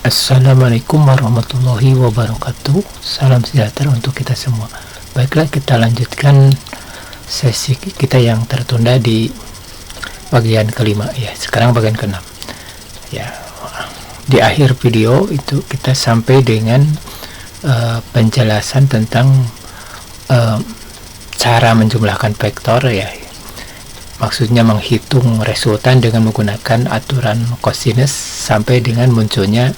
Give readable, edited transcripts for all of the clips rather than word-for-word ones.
Assalamualaikum warahmatullahi wabarakatuh. Salam sejahtera untuk kita semua. Baiklah, kita lanjutkan sesi kita yang tertunda di bagian kelima ya. Sekarang bagian keenam. Ya, di akhir video itu kita sampai dengan penjelasan tentang cara menjumlahkan vektor ya. Maksudnya menghitung resultan dengan menggunakan aturan kosinus sampai dengan munculnya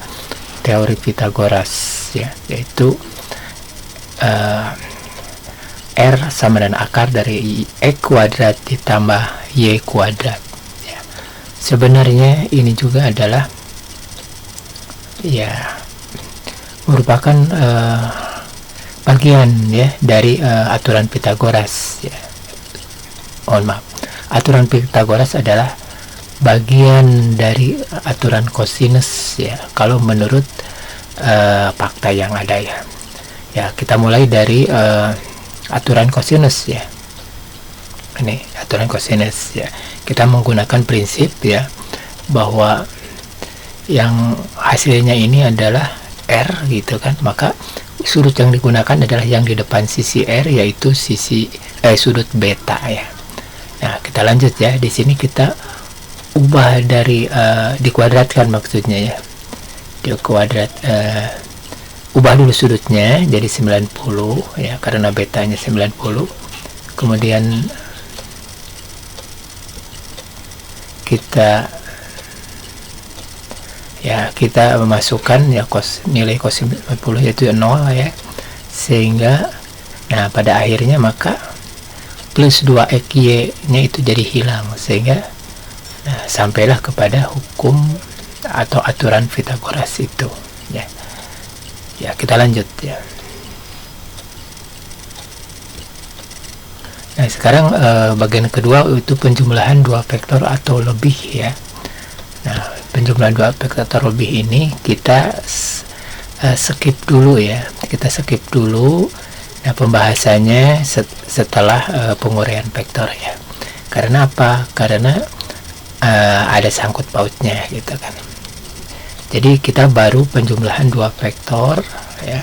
teori Pythagoras ya, yaitu R sama dengan akar dari X kuadrat ditambah Y kuadrat ya. Sebenarnya ini juga adalah ya merupakan bagian ya dari aturan Pythagoras ya. Mohon maaf, aturan Pythagoras adalah bagian dari aturan kosinus ya, kalau menurut fakta yang ada ya. Ya, kita mulai dari aturan kosinus ya. Ini aturan kosinus ya. Kita menggunakan prinsip ya bahwa yang hasilnya ini adalah R gitu kan, maka sudut yang digunakan adalah yang di depan sisi R, yaitu sisi sudut beta ya. Nah, kita lanjut ya. Di sini kita ubah dari dikuadratkan maksudnya ya. Di kuadrat ubah dulu sudutnya jadi 90 ya, karena betanya 90. Kemudian kita memasukkan ya nilai cos 90 yaitu 0 ya. Sehingga nah pada akhirnya maka plus 2xy nya itu jadi hilang, sehingga sampailah kepada hukum atau aturan Pythagoras itu ya. Ya, kita lanjut ya. Nah, sekarang bagian kedua itu penjumlahan dua vektor atau lebih ya. Nah, penjumlahan dua vektor atau lebih ini kita skip dulu ya. Kita skip dulu. Nah, pembahasannya setelah penguraian vektor ya. Karena apa? Karena ada sangkut pautnya gitu kan. Jadi kita baru penjumlahan dua vektor ya.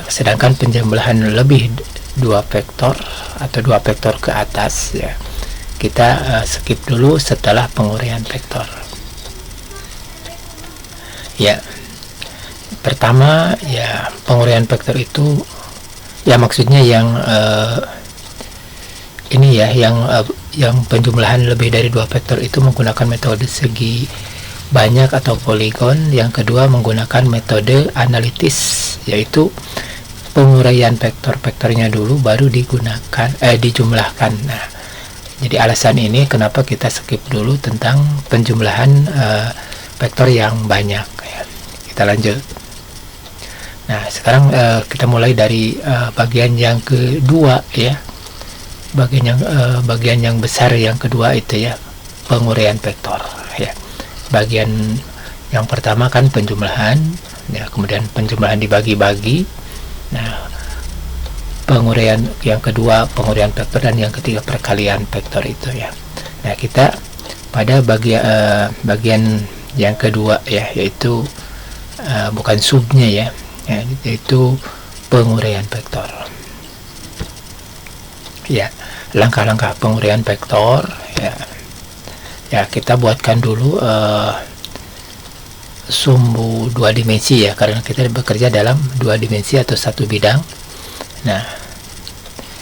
Sedangkan penjumlahan lebih dua vektor atau dua vektor ke atas ya, kita skip dulu setelah penguraian vektor. Ya. Pertama ya, penguraian vektor itu ya maksudnya yang ini ya, yang penjumlahan lebih dari dua vektor itu menggunakan metode segi banyak atau poligon. Yang kedua menggunakan metode analitis, yaitu penguraian vektor-vektornya dulu baru dijumlahkan. Nah, jadi alasan ini kenapa kita skip dulu tentang penjumlahan vektor yang banyak ya. Kita lanjut. Nah, sekarang kita mulai dari bagian yang kedua ya. Bagian yang besar yang kedua itu ya, penguraian vektor ya. Bagian yang pertama kan penjumlahan ya, kemudian penjumlahan dibagi-bagi. Nah, penguraian yang kedua penguraian vektor, dan yang ketiga perkalian vektor itu ya. Nah, kita pada bagian yang kedua ya, yaitu bukan subnya ya, yaitu penguraian vektor ya. Langkah-langkah penguraian vektor ya. Ya, kita buatkan dulu sumbu dua dimensi ya, karena kita bekerja dalam dua dimensi atau satu bidang. Nah,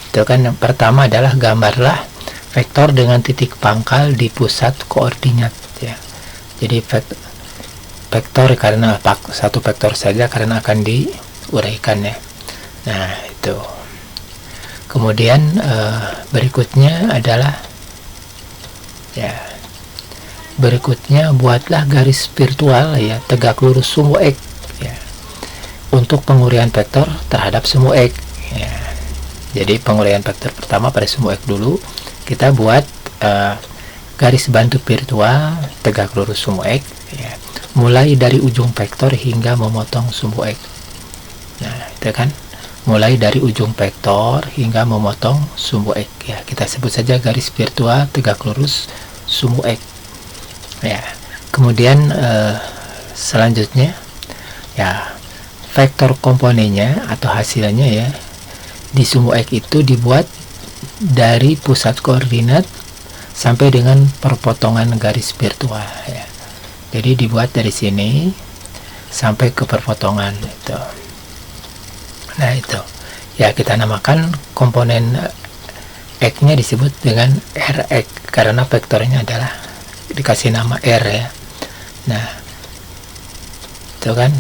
itu kan yang pertama adalah gambarlah vektor dengan titik pangkal di pusat koordinat ya. Jadi vektor karena satu vektor saja karena akan diuraikan ya. Nah, itu. Kemudian berikutnya adalah ya, buatlah garis virtual ya, tegak lurus sumbu X ya, untuk penguraian vektor terhadap sumbu X ya. Jadi penguraian vektor pertama pada sumbu X dulu, kita buat garis bantu virtual tegak lurus sumbu X ya, mulai dari ujung vektor hingga memotong sumbu X. Nah, itu kan mulai dari ujung vektor hingga memotong sumbu X ya. Kita sebut saja garis virtual tegak lurus sumbu X ya. Kemudian selanjutnya ya, vektor komponennya atau hasilnya ya di sumbu X itu dibuat dari pusat koordinat sampai dengan perpotongan garis virtual ya. Jadi dibuat dari sini sampai ke perpotongan itu. Nah itu ya, kita namakan komponen X-nya disebut dengan Rx karena vektornya adalah dikasih nama R ya. Nah itu kan.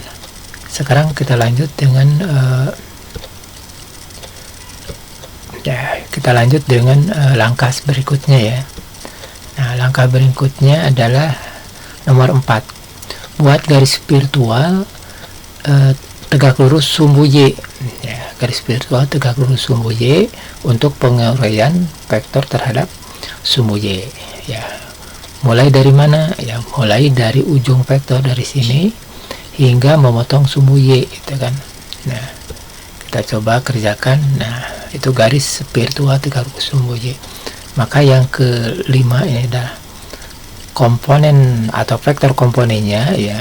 Sekarang kita lanjut dengan langkah berikutnya ya. Nah, langkah berikutnya adalah nomor 4. Buat garis virtual tegak lurus sumbu Y. Ya, garis virtual tegak lurus sumbu Y untuk penguraian vektor terhadap sumbu Y. Ya, mulai dari mana? Ya, mulai dari ujung vektor dari sini hingga memotong sumbu Y itu kan. Nah, kita coba kerjakan. Nah, itu garis virtual tegak lurus sumbu Y. Maka yang kelima ini adalah komponen atau vektor komponennya ya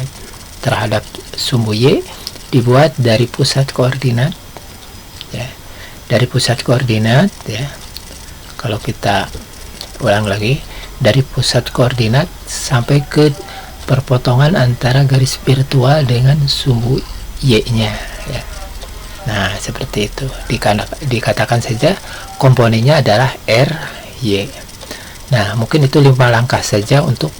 terhadap sumbu Y dibuat dari pusat koordinat ya. Dari pusat koordinat ya. Kalau kita ulang lagi, dari pusat koordinat sampai ke perpotongan antara garis virtual dengan sumbu Y-nya ya. Nah, seperti itu. Dikatakan saja komponennya adalah RY. Nah, mungkin itu 5 langkah saja untuk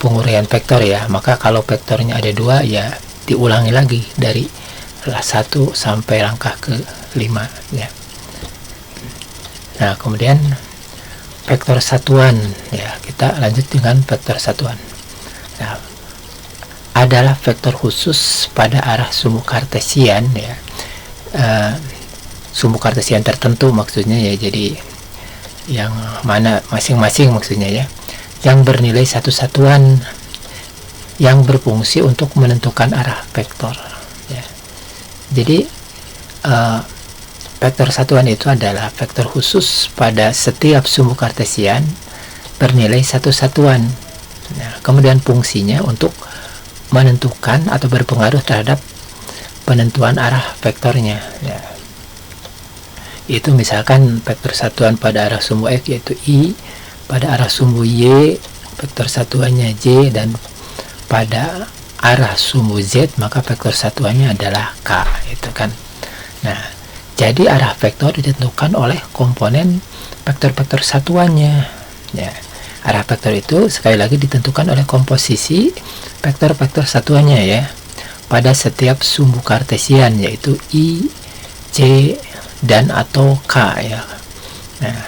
penguraian vektor ya. Maka kalau vektornya ada 2 ya diulangi lagi dari 1 sampai langkah ke 5 ya. Nah, kemudian vektor satuan ya, kita lanjut dengan vektor satuan. Nah, adalah vektor khusus pada arah sumbu kartesian ya, sumbu kartesian tertentu maksudnya ya. Jadi yang mana masing-masing maksudnya ya, yang bernilai satu satuan yang berfungsi untuk menentukan arah vektor ya. Jadi vektor satuan itu adalah vektor khusus pada setiap sumbu kartesian bernilai satu satuan. Nah, kemudian fungsinya untuk menentukan atau berpengaruh terhadap penentuan arah vektornya ya. Itu misalkan vektor satuan pada arah sumbu X yaitu I, pada arah sumbu Y vektor satuannya J, dan pada arah sumbu Z maka vektor satuannya adalah K itu kan. Nah, jadi arah vektor ditentukan oleh komponen vektor-vektor satuannya ya. Arah vektor itu sekali lagi ditentukan oleh komposisi vektor-vektor satuannya ya pada setiap sumbu kartesian yaitu I, J, dan atau K ya. Nah,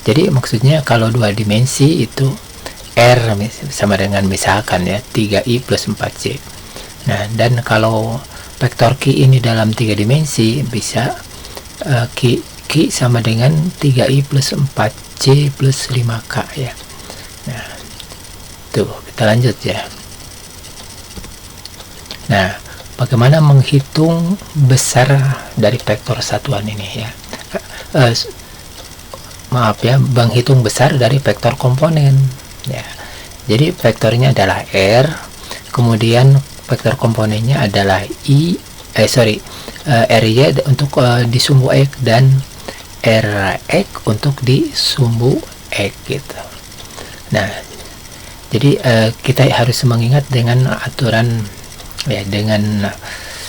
jadi maksudnya kalau 2 dimensi itu R sama dengan misalkan ya 3I plus 4J. Nah, dan kalau vektor Q ini dalam 3 dimensi bisa Q sama dengan 3I plus 4J plus 5K ya. Nah, tuh kita lanjut ya. Nah, bagaimana menghitung besar dari vektor satuan ini ya? Maaf ya, menghitung besar dari vektor komponen ya. Jadi vektornya adalah R, kemudian vektor komponennya adalah RY untuk di sumbu X dan RX untuk di sumbu X gitu. Nah, jadi kita harus mengingat dengan aturan ya, dengan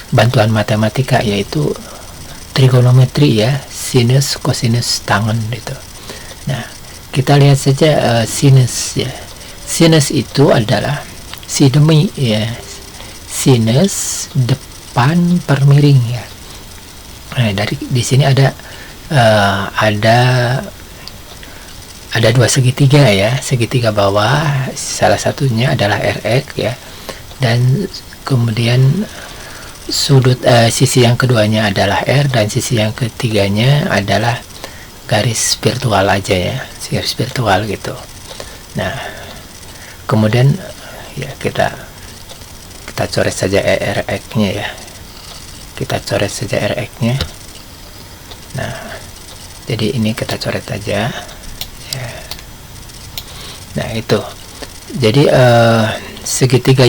bantuan matematika yaitu trigonometri ya, sinus, kosinus, tangen gitu. Nah, kita lihat saja sinus ya. Sinus itu adalah demi ya, sinus depan per miring ya. Nah, di sini ada dua segitiga ya, segitiga bawah salah satunya adalah RX ya, dan kemudian sudut sisi yang keduanya adalah R, dan sisi yang ketiganya adalah garis virtual aja ya, garis virtual gitu. Nah, kemudian ya kita coret saja RX nya ya, kita coret saja RX nya. Nah, jadi ini kita coret aja ya. Nah, itu jadi segitiga